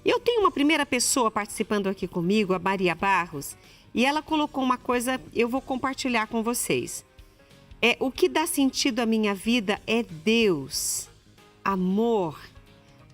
Eu tenho uma primeira pessoa participando aqui comigo, a Maria Barros, e ela colocou uma coisa, eu vou compartilhar com vocês. O que dá sentido à minha vida é Deus, amor,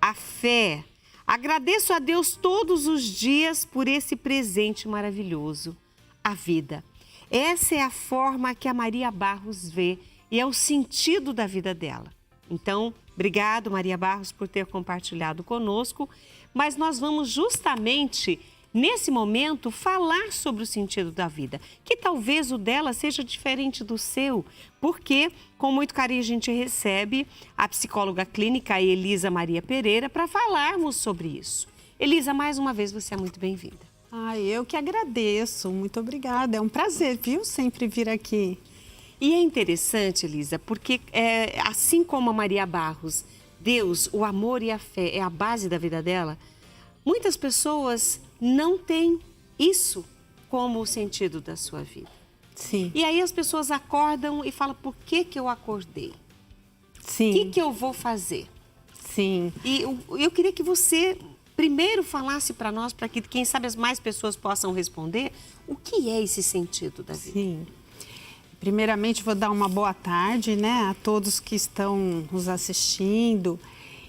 a fé. Agradeço a Deus todos os dias por esse presente maravilhoso, a vida. Essa é a forma que a Maria Barros vê e é o sentido da vida dela. Então, obrigado, Maria Barros, por ter compartilhado conosco, mas nós vamos justamente, nesse momento, falar sobre o sentido da vida, que talvez o dela seja diferente do seu, porque, com muito carinho, a gente recebe a psicóloga clínica Elisa Maria Pereira para falarmos sobre isso. Elisa, mais uma vez, você é muito bem-vinda. Eu que agradeço, muito obrigada, é um prazer, viu, sempre vir aqui. E é interessante, Elisa, porque assim como a Maria Barros, Deus, o amor e a fé é a base da vida dela, muitas pessoas não têm isso como o sentido da sua vida. Sim. E aí as pessoas acordam e falam, por que eu acordei? Sim. O que eu vou fazer? Sim. E eu queria que você primeiro falasse para nós, para que, quem sabe, as mais pessoas possam responder, o que é esse sentido da vida? Sim. Primeiramente, vou dar uma boa tarde, né, a todos que estão nos assistindo.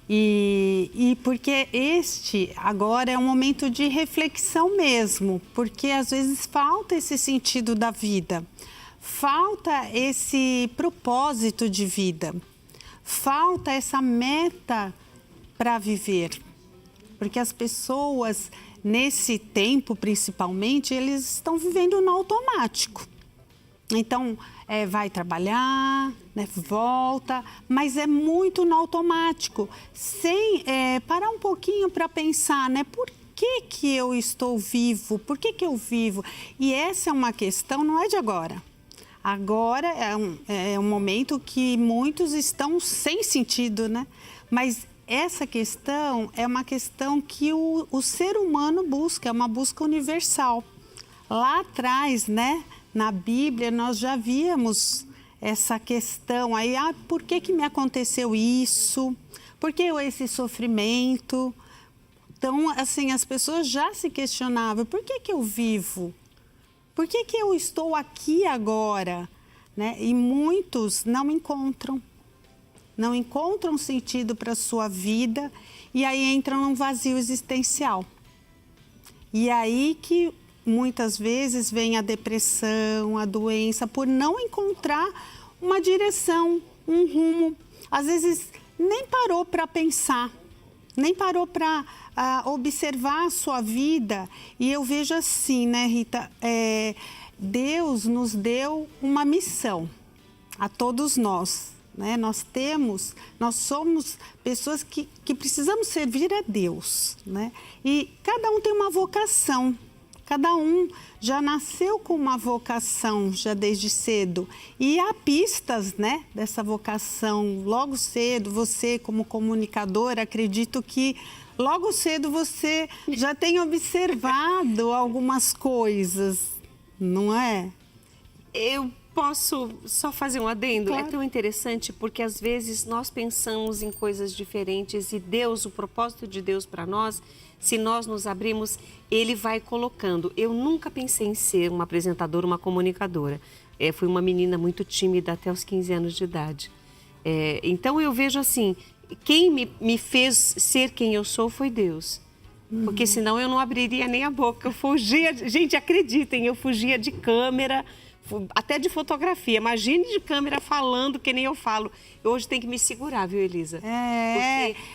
E porque este agora é um momento de reflexão mesmo, porque às vezes falta esse sentido da vida, falta esse propósito de vida, falta essa meta para viver. Porque as pessoas, nesse tempo principalmente, eles estão vivendo no automático. Então, vai trabalhar, né, volta, mas é muito no automático, sem parar um pouquinho para pensar, né, por que eu estou vivo, por que eu vivo? E essa é uma questão, não é de agora. Agora é um momento que muitos estão sem sentido, né? Mas essa questão é uma questão que o ser humano busca, é uma busca universal. Lá atrás, né? Na Bíblia, nós já víamos essa questão aí, por que me aconteceu isso? Por que esse sofrimento? Então, assim, as pessoas já se questionavam, por que eu vivo? Por que eu estou aqui agora? Né? E muitos não encontram sentido para a sua vida e aí entram num vazio existencial. E aí que muitas vezes vem a depressão, a doença, por não encontrar uma direção, um rumo. Às vezes nem parou para pensar, nem parou para observar a sua vida. E eu vejo assim, né, Rita? Deus nos deu uma missão a todos nós. Né? Nós somos pessoas que precisamos servir a Deus. Né? E cada um tem uma vocação. Cada um já nasceu com uma vocação, já desde cedo. E há pistas, né, dessa vocação. Logo cedo, você como comunicadora, acredito que logo cedo você já tem observado algumas coisas, não é? Eu posso só fazer um adendo? Claro. É tão interessante porque às vezes nós pensamos em coisas diferentes e Deus, o propósito de Deus para nós, se nós nos abrirmos, Ele vai colocando. Eu nunca pensei em ser uma apresentadora, uma comunicadora. Fui uma menina muito tímida até os 15 anos de idade. Então eu vejo assim, quem me fez ser quem eu sou foi Deus. Porque senão eu não abriria nem a boca. Eu fugia, gente, acreditem, eu fugia de câmera, até de fotografia. Imagine de câmera falando que nem eu falo. Eu hoje tenho que me segurar, viu, Elisa?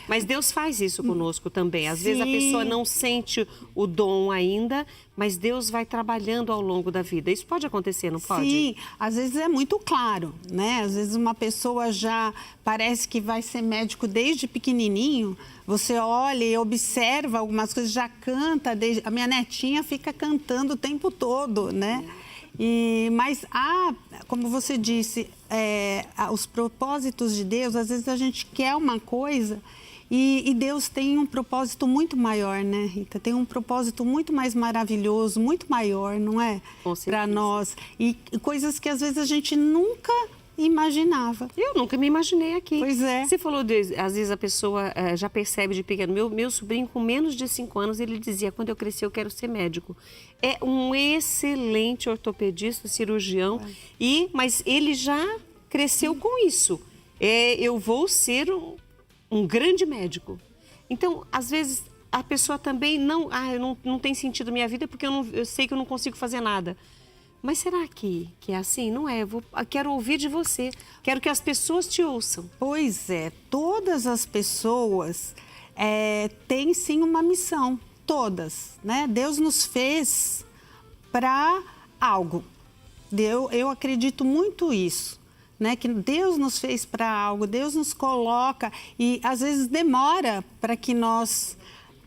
Mas Deus faz isso conosco também. Às vezes a pessoa não sente o dom ainda, mas Deus vai trabalhando ao longo da vida. Isso pode acontecer, não pode? Sim, às vezes é muito claro, né? Às vezes uma pessoa já parece que vai ser médico desde pequenininho. Você olha e observa algumas coisas, já canta. A minha netinha fica cantando o tempo todo, né? Mas como você disse, os propósitos de Deus, às vezes a gente quer uma coisa e Deus tem um propósito muito maior, né, Rita? Tem um propósito muito mais maravilhoso, muito maior, não é? Para nós. E coisas que às vezes a gente nunca imaginava. Eu nunca me imaginei aqui. Pois é. Você falou, às vezes a pessoa já percebe de pequeno. Meu sobrinho, com menos de 5 anos, ele dizia, quando eu crescer eu quero ser médico. É um excelente ortopedista, cirurgião, mas ele já cresceu com isso. Eu vou ser um grande médico. Então, às vezes, a pessoa também não tem sentido na minha vida porque eu sei que eu não consigo fazer nada. Mas será que é assim? Não é. Eu quero ouvir de você. Quero que as pessoas te ouçam. Pois é, todas as pessoas têm sim uma missão. Todas, né? Deus nos fez para algo. Eu acredito muito isso, né? Que Deus nos fez para algo, Deus nos coloca e às vezes demora para que nós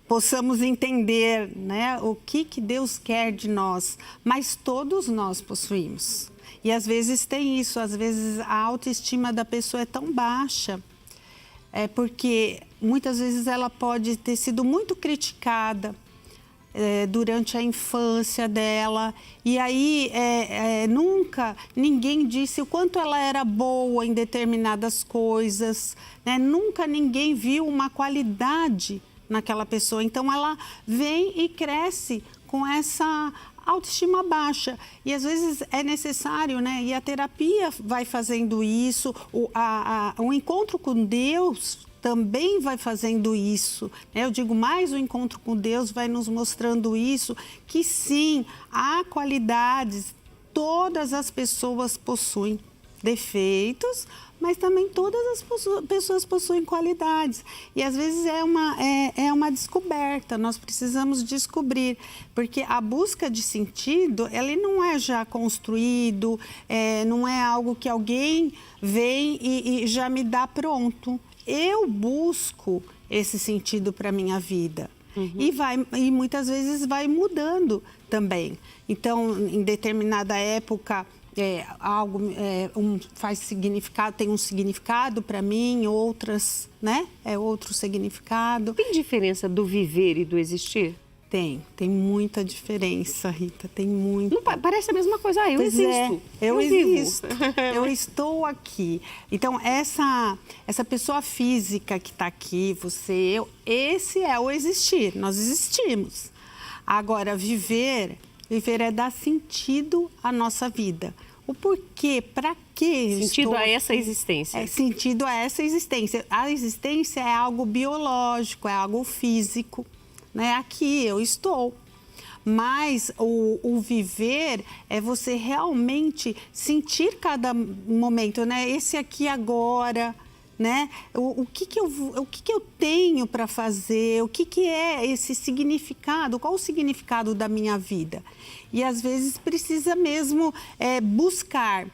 possamos entender, né, o que Deus quer de nós, mas todos nós possuímos. E às vezes tem isso, às vezes a autoestima da pessoa é tão baixa, porque muitas vezes ela pode ter sido muito criticada durante a infância dela, e aí nunca ninguém disse o quanto ela era boa em determinadas coisas, né? Nunca ninguém viu uma qualidade naquela pessoa. Então, ela vem e cresce com essa autoestima baixa. E, às vezes, é necessário, né? E a terapia vai fazendo isso, o encontro com Deus também vai fazendo isso. Eu digo mais, o encontro com Deus vai nos mostrando isso, que sim, há qualidades, todas as pessoas possuem defeitos, mas também todas as pessoas possuem qualidades. E às vezes é uma descoberta, nós precisamos descobrir, porque a busca de sentido, ele não é já construído, não é algo que alguém vem e já me dá pronto. Eu busco esse sentido para a minha vida. E muitas vezes vai mudando também. Então, em determinada época, algo faz significado, tem um significado para mim, outras, né? Outro significado. Tem diferença do viver e do existir? Tem muita diferença, Rita, tem muito. Não parece a mesma coisa, eu existo. Eu existo, eu estou aqui. Então, essa pessoa física que está aqui, você, eu, esse é o existir, nós existimos. Agora, viver é dar sentido à nossa vida. O porquê, para quê? Sentido a essa existência. Sentido a essa existência. A existência é algo biológico, é algo físico, né? Aqui eu estou. Mas o viver é você realmente sentir cada momento, né? Esse aqui agora, né? O que eu tenho para fazer? O que é esse significado? Qual o significado da minha vida? E às vezes precisa mesmo buscar.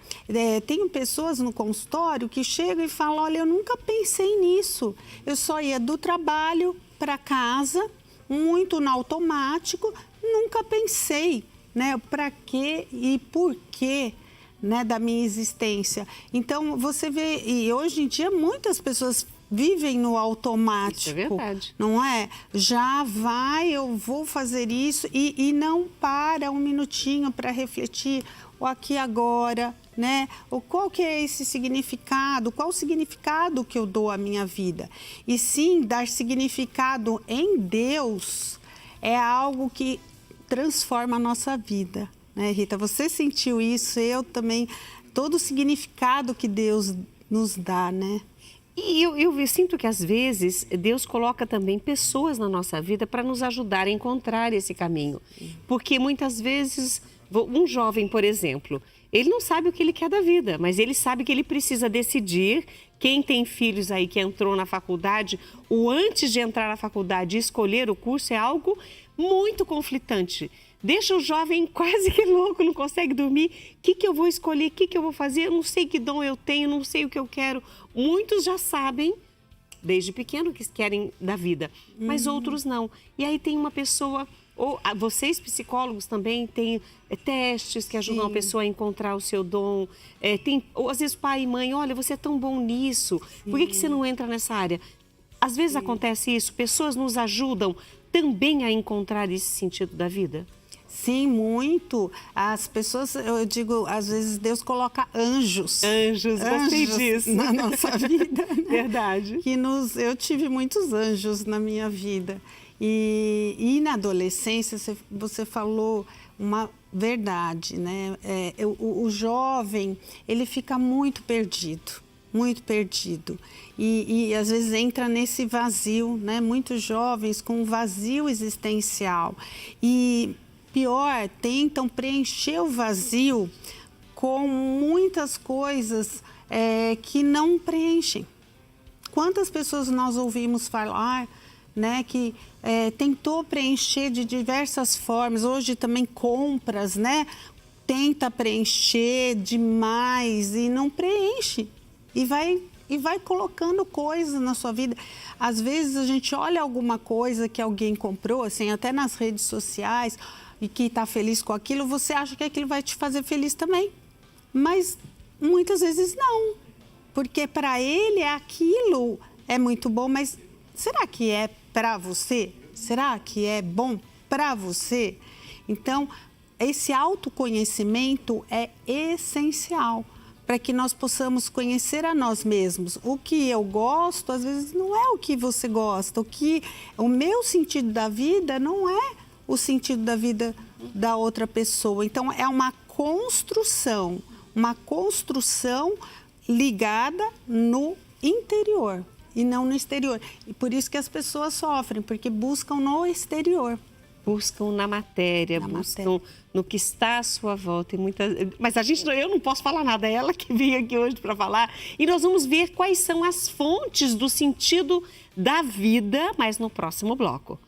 Tenho pessoas no consultório que chegam e falam, olha, eu nunca pensei nisso. Eu só ia do trabalho para casa, muito no automático, nunca pensei, né? Para quê e por quê, né, da minha existência. Então, você vê, e hoje em dia muitas pessoas vivem no automático. Isso é verdade. Não é? Já vai, eu vou fazer isso e não para um minutinho para refletir o aqui e agora, né? Qual que é esse significado? Qual o significado que eu dou à minha vida? E sim, dar significado em Deus é algo que transforma a nossa vida, né, Rita? Você sentiu isso, eu também, todo o significado que Deus nos dá, né? E eu sinto que, às vezes, Deus coloca também pessoas na nossa vida para nos ajudar a encontrar esse caminho. Porque, muitas vezes, um jovem, por exemplo, ele não sabe o que ele quer da vida, mas ele sabe que ele precisa decidir. Quem tem filhos aí que entrou na faculdade, o antes de entrar na faculdade e escolher o curso é algo muito conflitante. Deixa o jovem quase que louco, não consegue dormir. O que eu vou escolher? O que eu vou fazer? Eu não sei que dom eu tenho, não sei o que eu quero. Muitos já sabem, desde pequeno, o que querem da vida, mas outros não. E aí tem uma pessoa, ou vocês psicólogos também têm testes que ajudam a pessoa a encontrar o seu dom. Ou às vezes pai e mãe, olha, você é tão bom nisso, por que você não entra nessa área? Às vezes acontece isso, pessoas nos ajudam também a encontrar esse sentido da vida. Sim, muito. As pessoas, eu digo, às vezes Deus coloca anjos. Gostei disso. Na nossa vida. Né? Verdade. Eu tive muitos anjos na minha vida. E na adolescência, você falou uma verdade, né? O jovem, ele fica muito perdido. Muito perdido. E às vezes entra nesse vazio, né? Muitos jovens com um vazio existencial. E pior, tentam preencher o vazio com muitas coisas que não preenchem. Quantas pessoas nós ouvimos falar, né, que tentou preencher de diversas formas, hoje também compras, né? Tenta preencher demais e não preenche. E vai colocando coisas na sua vida. Às vezes a gente olha alguma coisa que alguém comprou, assim, até nas redes sociais, e que está feliz com aquilo, você acha que aquilo vai te fazer feliz também. Mas muitas vezes não. Porque para ele aquilo é muito bom, mas será que é para você? Será que é bom para você? Então, esse autoconhecimento é essencial para que nós possamos conhecer a nós mesmos. O que eu gosto, às vezes, não é o que você gosta. O meu sentido da vida não é o sentido da vida da outra pessoa. Então, é uma construção ligada no interior e não no exterior. E por isso que as pessoas sofrem, porque buscam no exterior. Buscam na matéria, buscam no que está à sua volta. Mas eu não posso falar nada, é ela que veio aqui hoje para falar. E nós vamos ver quais são as fontes do sentido da vida, mas no próximo bloco.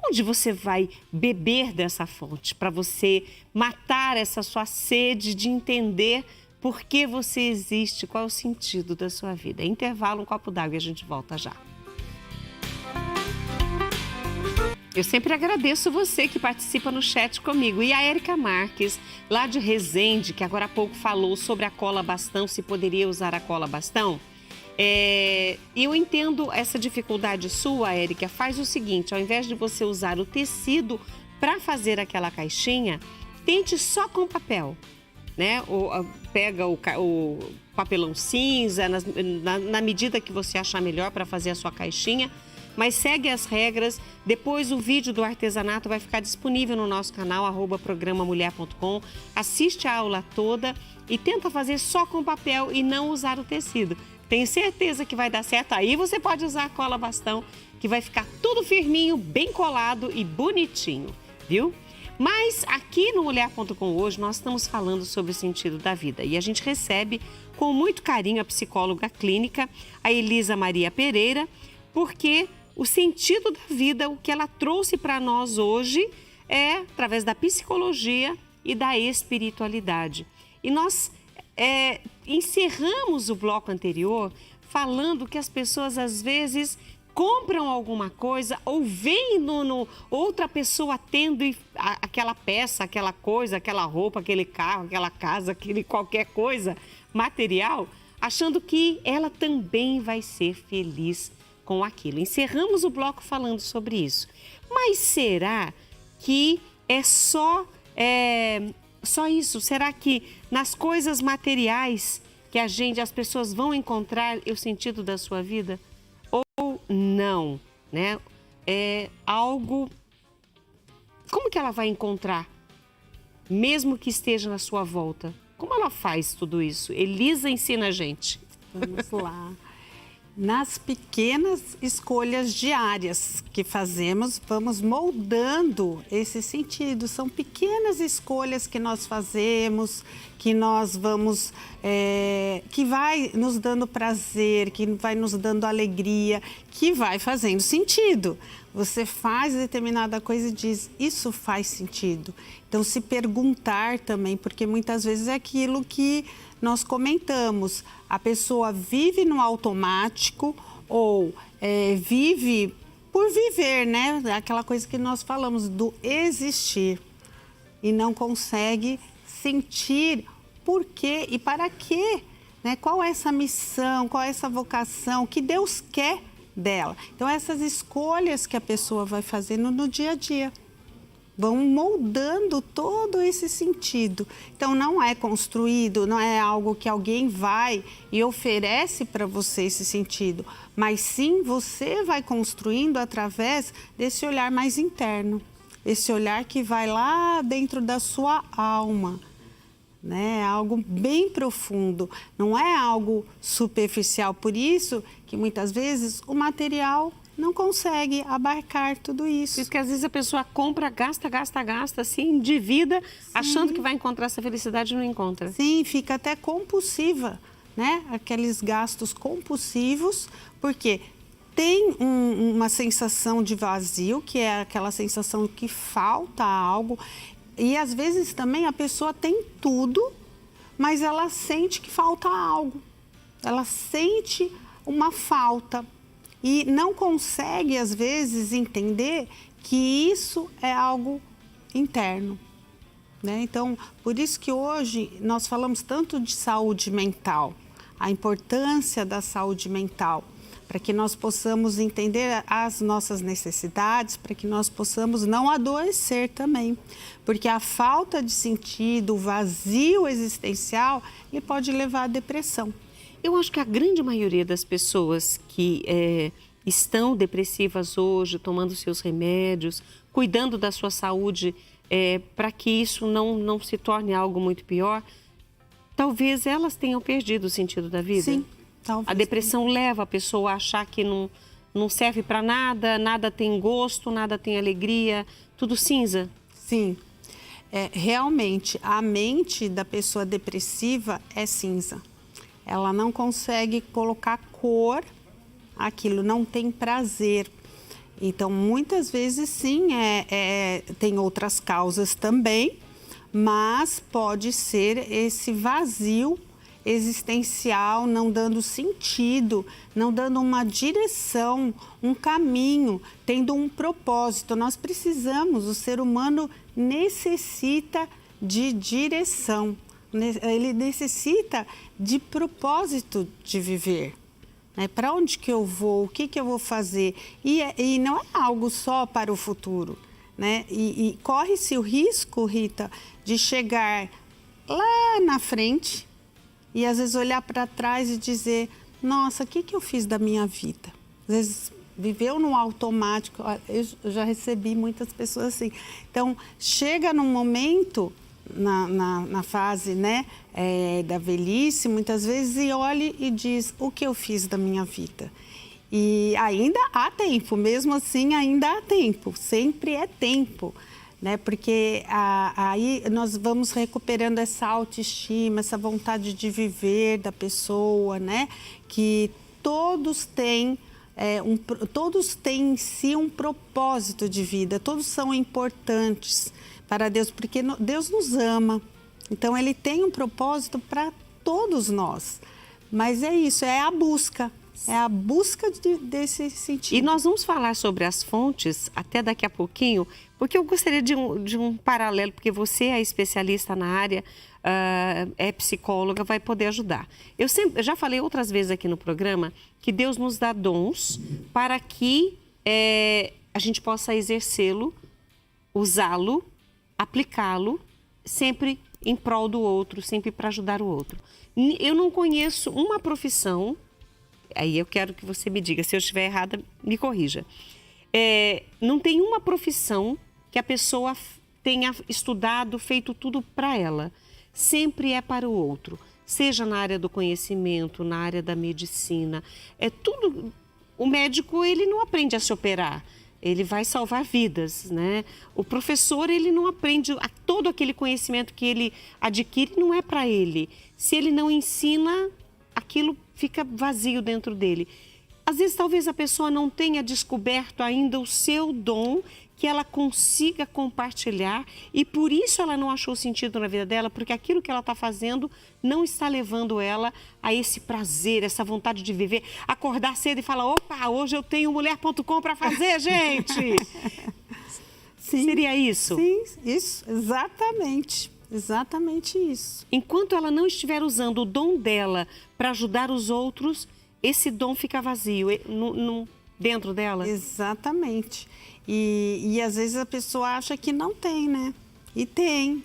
Onde você vai beber dessa fonte para você matar essa sua sede de entender por que você existe, qual é o sentido da sua vida. Intervalo, um copo d'água e a gente volta já. Eu sempre agradeço você que participa no chat comigo. E a Érica Marques, lá de Resende, que agora há pouco falou sobre a cola bastão, se poderia usar a cola bastão. Eu entendo essa dificuldade sua, Érica. Faz o seguinte, ao invés de você usar o tecido para fazer aquela caixinha, tente só com papel, né? Pega o papelão cinza, na medida que você achar melhor para fazer a sua caixinha, mas segue as regras. Depois o vídeo do artesanato vai ficar disponível no nosso canal, @programamulher.com. Assiste a aula toda e tenta fazer só com papel e não usar o tecido. Tenho certeza que vai dar certo. Aí você pode usar a cola bastão, que vai ficar tudo firminho, bem colado e bonitinho, viu? Mas aqui no Mulher.com hoje nós estamos falando sobre o sentido da vida. E a gente recebe com muito carinho a psicóloga clínica, a Elisa Maria Pereira, porque o sentido da vida, o que ela trouxe para nós hoje é através da psicologia e da espiritualidade. E nós encerramos o bloco anterior falando que as pessoas às vezes compram alguma coisa ou veem outra pessoa tendo aquela peça, aquela coisa, aquela roupa, aquele carro, aquela casa, aquele qualquer coisa material, achando que ela também vai ser feliz com aquilo. Encerramos o bloco falando sobre isso. Mas será que é só isso? Será que nas coisas materiais que as pessoas vão encontrar o sentido da sua vida? Ou não, né? É algo... Como que ela vai encontrar, mesmo que esteja na sua volta? Como ela faz tudo isso? Elisa ensina a gente. Vamos lá. Nas pequenas escolhas diárias que fazemos, vamos moldando esse sentido. São pequenas escolhas que nós fazemos, que nós vamos, que vai nos dando prazer, que vai nos dando alegria, que vai fazendo sentido. Você faz determinada coisa e diz, isso faz sentido. Então, se perguntar também, porque muitas vezes é aquilo que nós comentamos. A pessoa vive no automático ou vive por viver, né? Aquela coisa que nós falamos do existir. E não consegue sentir por quê e para quê, né? Qual é essa missão, qual é essa vocação, o que Deus quer dela. Então, essas escolhas que a pessoa vai fazendo no dia a dia. vão moldando todo esse sentido. Então, não é construído, não é algo que alguém vai e oferece para você esse sentido, mas sim você vai construindo através desse olhar mais interno, esse olhar que vai lá dentro da sua alma, né? Algo bem profundo, não é algo superficial. Por isso que muitas vezes o material não consegue abarcar tudo isso. Por isso que às vezes a pessoa compra, gasta, assim, endivida, achando que vai encontrar essa felicidade e não encontra. Sim, fica até compulsiva, né? Aqueles gastos compulsivos, porque tem uma sensação de vazio, que é aquela sensação que falta algo. E às vezes também a pessoa tem tudo, mas ela sente que falta algo. Ela sente uma falta. E não consegue, às vezes, entender que isso é algo interno, né? Então, por isso que hoje nós falamos tanto de saúde mental, a importância da saúde mental, para que nós possamos entender as nossas necessidades, para que nós possamos não adoecer também. Porque a falta de sentido, o vazio existencial, ele pode levar à depressão. Eu acho que a grande maioria das pessoas que estão depressivas hoje, tomando seus remédios, cuidando da sua saúde, para que isso não se torne algo muito pior, talvez elas tenham perdido o sentido da vida. Sim, talvez. A depressão leva a pessoa a achar que não serve para nada, nada tem gosto, nada tem alegria, tudo cinza. Sim, realmente a mente da pessoa depressiva é cinza. Ela não consegue colocar cor àquilo, não tem prazer. Então, muitas vezes, sim, tem outras causas também, mas pode ser esse vazio existencial, não dando sentido, não dando uma direção, um caminho, tendo um propósito. Nós precisamos, o ser humano necessita de direção. Ele necessita de propósito de viver, né? Para onde que eu vou, o que que eu vou fazer? E não é algo só para o futuro, né? E corre-se o risco, Rita, de chegar lá na frente e às vezes olhar para trás e dizer, nossa, o que que eu fiz da minha vida? Às vezes viveu no automático, eu já recebi muitas pessoas assim. Então, chega num momento na fase, né, da velhice, muitas vezes, e olha e diz, o que eu fiz da minha vida? E ainda há tempo, mesmo assim ainda há tempo, sempre é tempo, né? Porque aí nós vamos recuperando essa autoestima, essa vontade de viver da pessoa, né? Que todos têm todos têm em si um propósito de vida, todos são importantes para Deus, porque Deus nos ama. Então, Ele tem um propósito para todos nós. Mas é isso, é a busca desse sentido. E nós vamos falar sobre as fontes até daqui a pouquinho, porque eu gostaria de um paralelo, porque você é especialista na área, é psicóloga, vai poder ajudar. Eu já falei outras vezes aqui no programa que Deus nos dá dons para que a gente possa exercê-lo, usá-lo, aplicá-lo, sempre em prol do outro, sempre para ajudar o outro. Eu não conheço uma profissão, aí eu quero que você me diga, se eu estiver errada, me corrija. Não tem uma profissão que a pessoa tenha estudado, feito tudo para ela. Sempre é para o outro, seja na área do conhecimento, na área da medicina. Tudo. O médico, ele não aprende a se operar. Ele vai salvar vidas, né? O professor, ele não aprende todo aquele conhecimento que ele adquire, não é para ele. Se ele não ensina, aquilo fica vazio dentro dele. Às vezes, talvez a pessoa não tenha descoberto ainda o seu dom, que ela consiga compartilhar, e por isso ela não achou sentido na vida dela, porque aquilo que ela está fazendo não está levando ela a esse prazer, essa vontade de viver, acordar cedo e falar, opa, hoje eu tenho mulher.com para fazer, gente! Sim, seria isso? Sim, isso, exatamente isso. Enquanto ela não estiver usando o dom dela para ajudar os outros, esse dom fica vazio dentro dela? Exatamente. E às vezes a pessoa acha que não tem, né? E tem,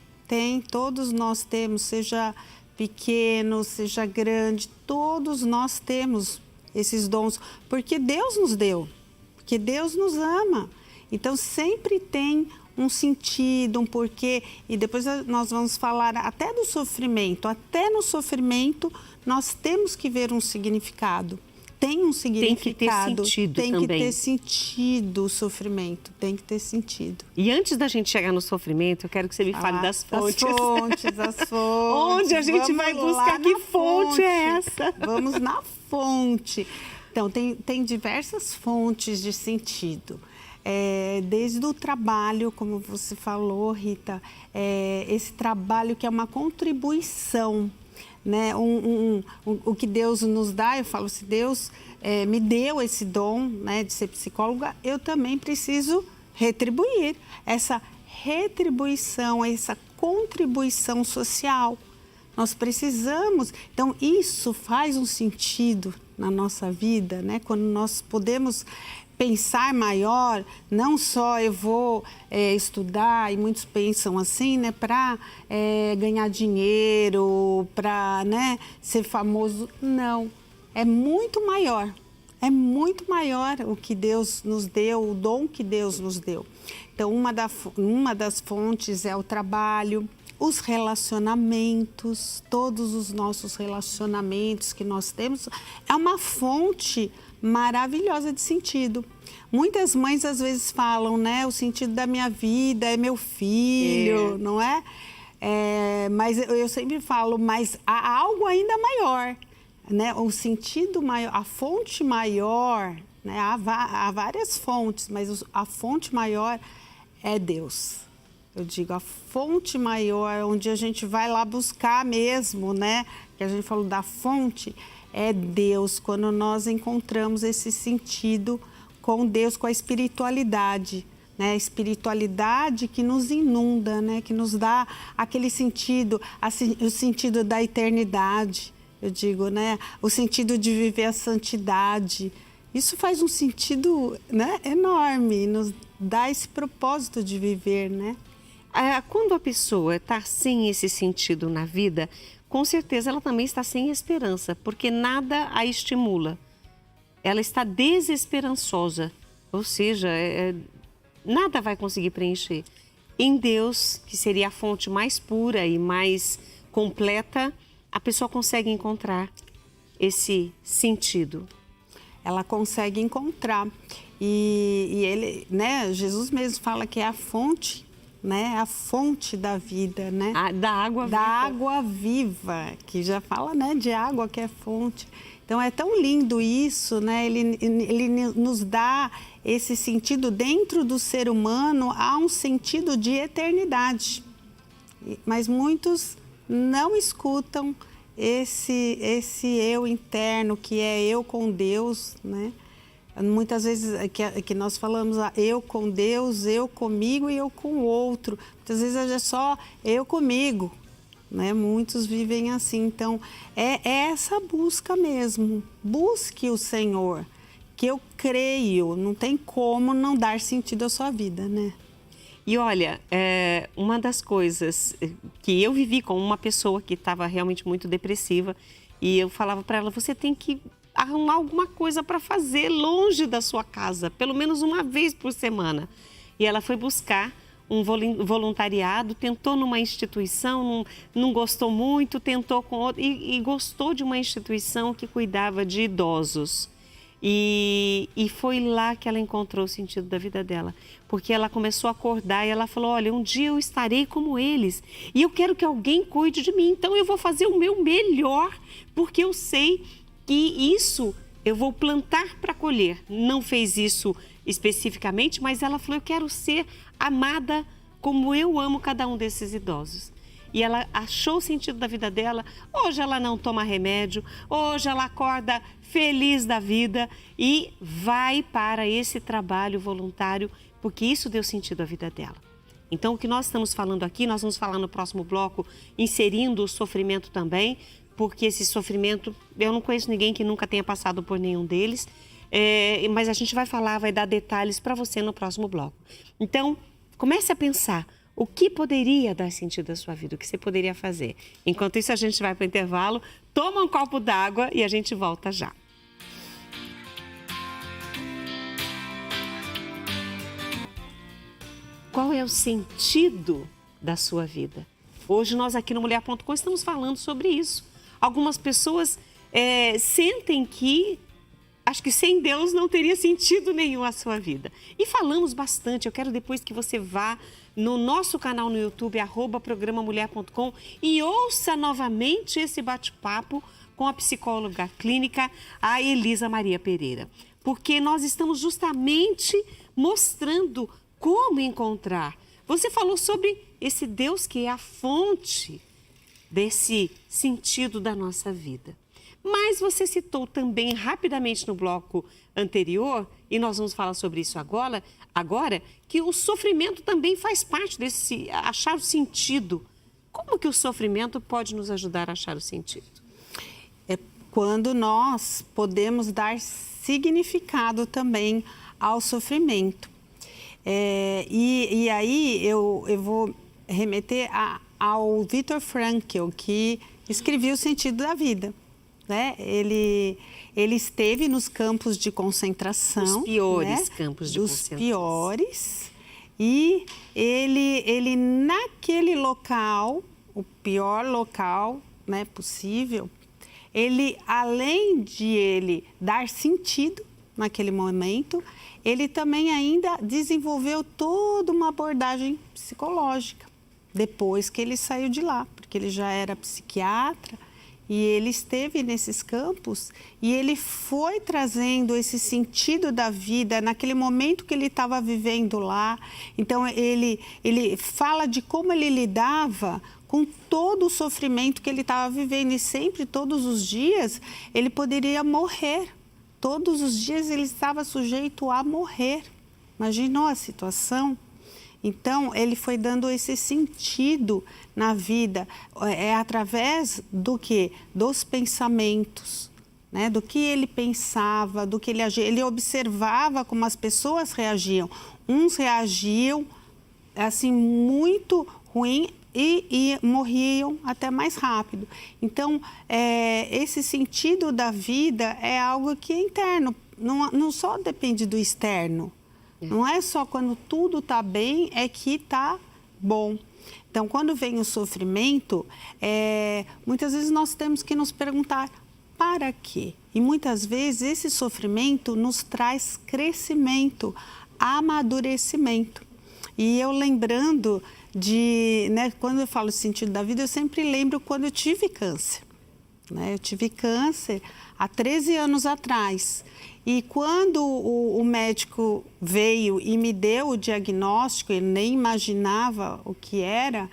todos nós temos, seja pequeno, seja grande, todos nós temos esses dons, porque Deus nos deu, porque Deus nos ama. Então sempre tem um sentido, um porquê, e depois nós vamos falar até do sofrimento. Até no sofrimento nós temos que ver um significado. Tem um significado. Tem que ter sentido também. Tem que ter sentido o sofrimento, tem que ter sentido. E antes da gente chegar no sofrimento, eu quero que você me fale das fontes. Das fontes. Onde a gente vai buscar? Que fonte é essa? Vamos na fonte. Então, tem diversas fontes de sentido. Desde o trabalho, como você falou, Rita, esse trabalho que é uma contribuição, né? O que Deus nos dá, eu falo, se Deus me deu esse dom, né, de ser psicóloga, eu também preciso retribuir essa retribuição, essa contribuição social. Nós precisamos, então isso faz um sentido na nossa vida, né? Quando nós podemos pensar maior, não só eu vou estudar, e muitos pensam assim, né, para ganhar dinheiro, para, né, ser famoso. Não, é muito maior o que Deus nos deu, o dom que Deus nos deu. Então, uma das fontes é o trabalho, os relacionamentos, todos os nossos relacionamentos que nós temos, é uma fonte maravilhosa de sentido. Muitas mães às vezes falam, né, o sentido da minha vida é meu filho, não é? Mas eu sempre falo, mas há algo ainda maior, né? O sentido maior, a fonte maior, né? Há várias fontes, mas a fonte maior é Deus. Eu digo, a fonte maior, onde a gente vai lá buscar mesmo, né? Que a gente falou da fonte, é Deus, quando nós encontramos esse sentido com Deus, com a espiritualidade, né? A espiritualidade que nos inunda, né? Que nos dá aquele sentido, o sentido da eternidade, eu digo, né? O sentido de viver a santidade. Isso faz um sentido, né, enorme, nos dá esse propósito de viver, né? Quando a pessoa está sem esse sentido na vida, com certeza ela também está sem esperança, porque nada a estimula. Ela está desesperançosa, ou seja, nada vai conseguir preencher. Em Deus, que seria a fonte mais pura e mais completa, a pessoa consegue encontrar esse sentido. Ela consegue encontrar. E ele, né, Jesus mesmo fala que é a fonte, né, a fonte da vida, né? Da água viva. Da água viva, que já fala, né, de água que é fonte. Então é tão lindo isso, né? Ele nos dá esse sentido dentro do ser humano, há um sentido de eternidade. Mas muitos não escutam esse eu interno, que é eu com Deus, né? Muitas vezes que nós falamos eu com Deus, eu comigo e eu com o outro. Muitas vezes é só eu comigo, né? Muitos vivem assim. Então, é essa busca mesmo. Busque o Senhor, que eu creio, não tem como não dar sentido à sua vida, né? E olha, uma das coisas que eu vivi com uma pessoa que estava realmente muito depressiva, e eu falava para ela, você tem que arrumar alguma coisa para fazer longe da sua casa, pelo menos uma vez por semana. E ela foi buscar um voluntariado, tentou numa instituição, não gostou muito, tentou com outra, e gostou de uma instituição que cuidava de idosos. E foi lá que ela encontrou o sentido da vida dela, porque ela começou a acordar e ela falou, olha, um dia eu estarei como eles e eu quero que alguém cuide de mim, então eu vou fazer o meu melhor, porque eu sei que isso eu vou plantar para colher. Não fez isso especificamente, mas ela falou, eu quero ser amada como eu amo cada um desses idosos. E ela achou o sentido da vida dela. Hoje ela não toma remédio, hoje ela acorda feliz da vida e vai para esse trabalho voluntário, porque isso deu sentido à vida dela. Então, o que nós estamos falando aqui, nós vamos falar no próximo bloco, inserindo o sofrimento também, porque esse sofrimento, eu não conheço ninguém que nunca tenha passado por nenhum deles, mas a gente vai falar, vai dar detalhes para você no próximo bloco. Então, comece a pensar o que poderia dar sentido à sua vida, o que você poderia fazer. Enquanto isso, a gente vai para o intervalo, toma um copo d'água e a gente volta já. Qual é o sentido da sua vida? Hoje nós aqui no Mulher.com estamos falando sobre isso. Algumas pessoas sentem que, acho que sem Deus não teria sentido nenhum a sua vida. E falamos bastante, eu quero depois que você vá no nosso canal no YouTube, @programamulher.com, e ouça novamente esse bate-papo com a psicóloga clínica, a Elisa Maria Pereira. Porque nós estamos justamente mostrando como encontrar. Você falou sobre esse Deus que é a fonte desse sentido da nossa vida. Mas você citou também rapidamente no bloco anterior, e nós vamos falar sobre isso agora, que o sofrimento também faz parte desse achar o sentido. Como que o sofrimento pode nos ajudar a achar o sentido? É quando nós podemos dar significado também ao sofrimento. E aí eu vou remeter ao Viktor Frankl, que escreveu O Sentido da Vida. Né? Ele esteve nos campos de concentração. Os piores, né? Campos de concentração. Os piores. E ele naquele local, o pior local, né, possível, ele, além de ele dar sentido naquele momento, ele também ainda desenvolveu toda uma abordagem psicológica, depois que ele saiu de lá, porque ele já era psiquiatra e ele esteve nesses campos e ele foi trazendo esse sentido da vida naquele momento que ele estava vivendo lá. Então, ele fala de como ele lidava com todo o sofrimento que ele estava vivendo e sempre, todos os dias, ele poderia morrer. Todos os dias ele estava sujeito a morrer. Imaginou a situação? Então, ele foi dando esse sentido na vida, através do quê? Dos pensamentos, né? Do que ele pensava, do que ele agia. Ele observava como as pessoas reagiam. Uns reagiam, assim, muito ruim e morriam até mais rápido. Então, esse sentido da vida é algo que é interno, não só depende do externo. Não é só quando tudo está bem é que está bom. Então, quando vem o sofrimento, muitas vezes nós temos que nos perguntar para quê? E muitas vezes esse sofrimento nos traz crescimento, amadurecimento. E eu lembrando né, quando eu falo sentido da vida, eu sempre lembro quando eu tive câncer. Né? Eu tive câncer há 13 anos atrás. E quando o médico veio e me deu o diagnóstico, eu nem imaginava o que era,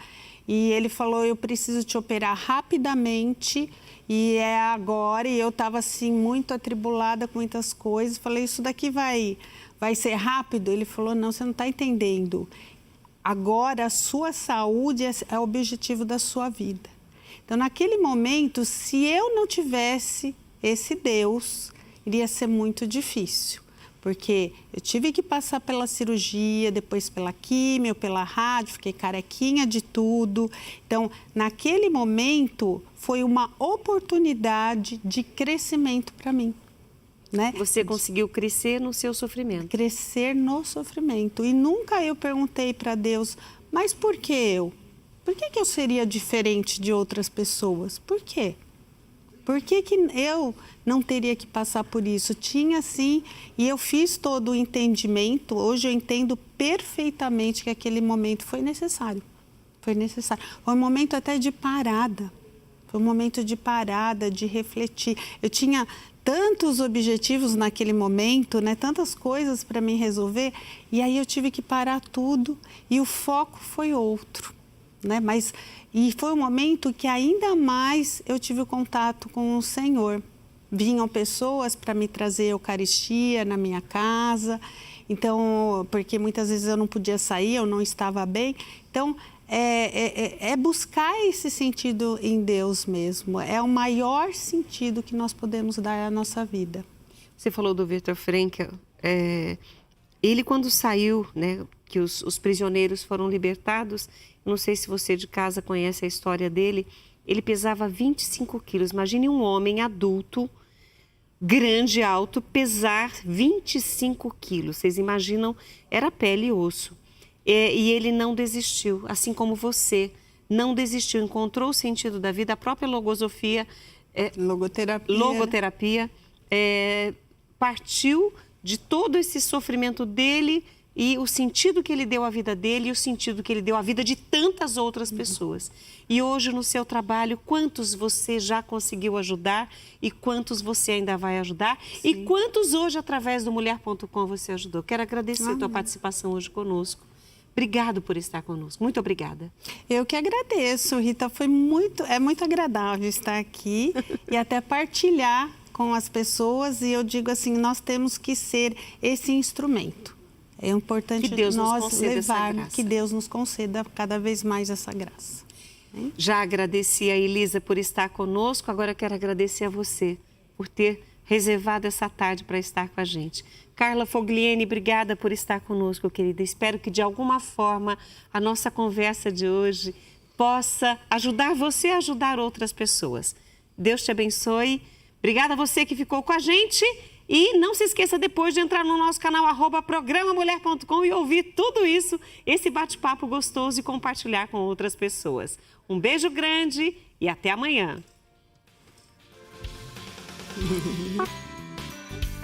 e ele falou, eu preciso te operar rapidamente, e é agora, e eu estava assim muito atribulada com muitas coisas, falei, isso daqui vai ser rápido? Ele falou, não, você não está entendendo. Agora a sua saúde é o objetivo da sua vida. Então, naquele momento, se eu não tivesse esse Deus, iria ser muito difícil, porque eu tive que passar pela cirurgia, depois pela químio, pela rádio, fiquei carequinha de tudo. Então, naquele momento, foi uma oportunidade de crescimento para mim. Né? Você conseguiu crescer no seu sofrimento. Crescer no sofrimento. E nunca eu perguntei para Deus, mas por que eu? Por que eu seria diferente de outras pessoas? Por quê? Por que eu não teria que passar por isso? Tinha sim, e eu fiz todo o entendimento. Hoje eu entendo perfeitamente que aquele momento foi necessário. Foi necessário. Foi um momento até de parada. Foi um momento de parada, de refletir. Eu tinha tantos objetivos naquele momento, né? Tantas coisas para mim resolver, e aí eu tive que parar tudo e o foco foi outro, né? E foi um momento que ainda mais eu tive o contato com o Senhor. Vinham pessoas para me trazer Eucaristia na minha casa, então, porque muitas vezes eu não podia sair, eu não estava bem, então buscar esse sentido em Deus mesmo. É o maior sentido que nós podemos dar à nossa vida. Você falou do Viktor Frankl. Ele, quando saiu, né, que os prisioneiros foram libertados, não sei se você de casa conhece a história dele, ele pesava 25 quilos. Imagine um homem adulto, grande, alto, pesar 25 quilos. Vocês imaginam? Era pele e osso. E ele não desistiu, assim como você não desistiu, encontrou o sentido da vida, a própria logosofia, logoterapia, partiu de todo esse sofrimento dele e o sentido que ele deu à vida dele e o sentido que ele deu à vida de tantas outras pessoas. E hoje, no seu trabalho, quantos você já conseguiu ajudar e quantos você ainda vai ajudar? Sim. E quantos hoje, através do Mulher.com, você ajudou? Quero agradecer a tua participação hoje conosco. Obrigado por estar conosco. Muito obrigada. Eu que agradeço, Rita. É muito agradável estar aqui e até partilhar com as pessoas. E eu digo assim, nós temos que ser esse instrumento. É importante nós levarmos, que Deus nos conceda cada vez mais essa graça. Já agradeci a Elisa por estar conosco, agora eu quero agradecer a você por ter reservado essa tarde para estar com a gente. Carla Fogliene, obrigada por estar conosco, querida. Espero que de alguma forma a nossa conversa de hoje possa ajudar você a ajudar outras pessoas. Deus te abençoe. Obrigada a você que ficou com a gente. E não se esqueça depois de entrar no nosso canal @programamulher.com e ouvir tudo isso, esse bate-papo gostoso e compartilhar com outras pessoas. Um beijo grande e até amanhã.